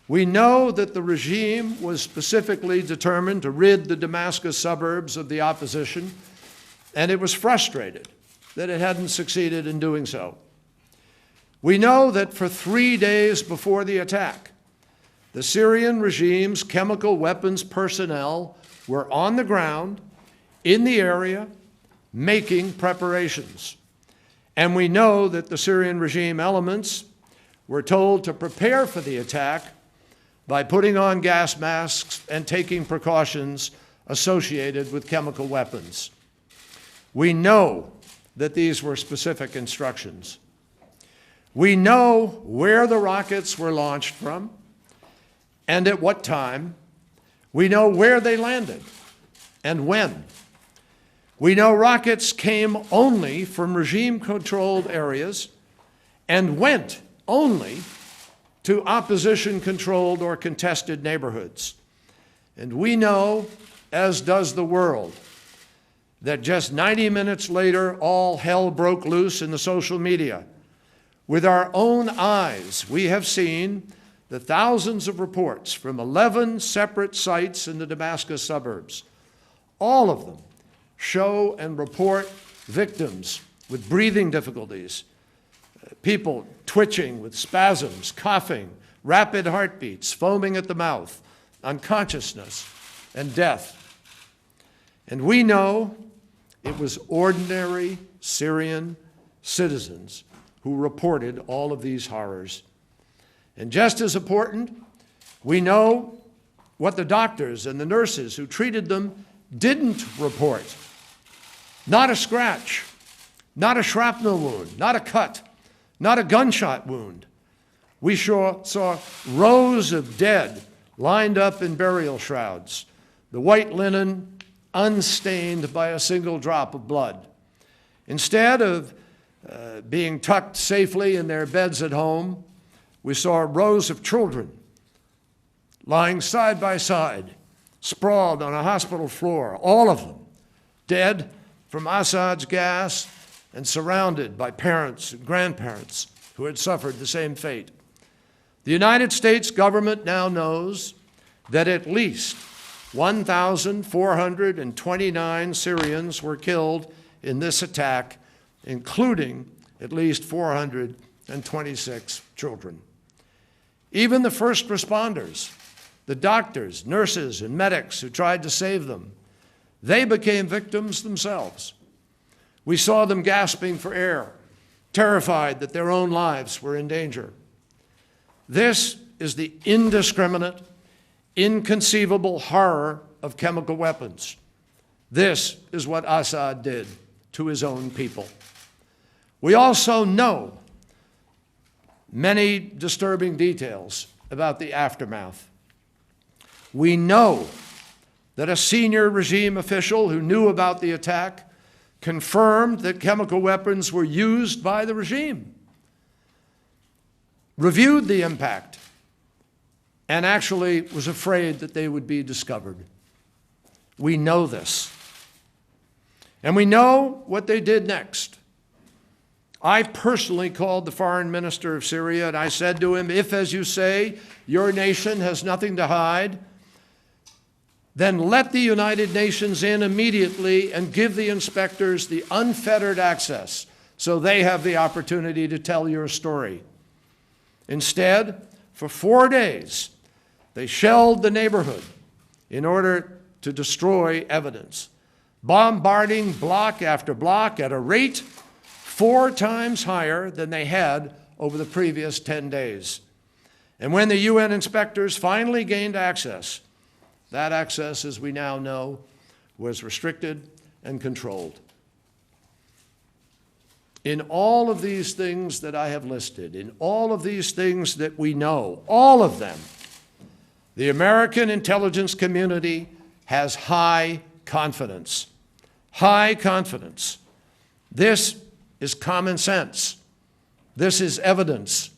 We know that the regime was specifically determined to rid the Damascus suburbs of the opposition, and it was frustrated that it hadn't succeeded in doing so. We know that for 3 days before the attack, the Syrian regime's chemical weapons personnel were on the ground in the area making preparations. And we know that the Syrian regime elements were told to prepare for the attack by putting on gas masks and taking precautions associated with chemical weapons. We know that these were specific instructions. We know where the rockets were launched from and at what time. We know where they landed and when. We know rockets came only from regime-controlled areas and went only to opposition-controlled or contested neighborhoods. And we know, as does the world, that just 90 minutes later, all hell broke loose in the social media. With our own eyes, we have seen the thousands of reports from 11 separate sites in the Damascus suburbs. All of them show and report victims with breathing difficulties, people twitching with spasms, coughing, rapid heartbeats, foaming at the mouth, unconsciousness, and death. And we know it was ordinary Syrian citizens who reported all of these horrors. And just as important, we know what the doctors and the nurses who treated them didn't report. Not a scratch, not a shrapnel wound, not a cut, not a gunshot wound. We saw rows of dead lined up in burial shrouds, the white linen unstained by a single drop of blood. Instead of being tucked safely in their beds at home, we saw rows of children lying side by side, sprawled on a hospital floor, all of them dead from Assad's gas and surrounded by parents and grandparents who had suffered the same fate. The United States government now knows that at least 1,429 Syrians were killed in this attack, including at least 426 children. Even the first responders, the doctors, nurses, and medics who tried to save them, they became victims themselves. We saw them gasping for air, terrified that their own lives were in danger. This is the indiscriminate, inconceivable horror of chemical weapons. This is what Assad did to his own people. We also know many disturbing details about the aftermath. We know that a senior regime official who knew about the attack confirmed that chemical weapons were used by the regime, reviewed the impact, and actually was afraid that they would be discovered. We know this. And we know what they did next. I personally called the foreign minister of Syria and I said to him, if, as you say, your nation has nothing to hide, then let the United Nations in immediately and give the inspectors the unfettered access so they have the opportunity to tell your story. Instead, for 4 days, they shelled the neighborhood in order to destroy evidence, bombarding block after block at a rate 4 times higher than they had over the previous 10 days. And when the UN inspectors finally gained access, that access, as we now know, was restricted and controlled. In all of these things that I have listed, in all of these things that we know, all of them, the American intelligence community has high confidence. High confidence. This is common sense. This is evidence.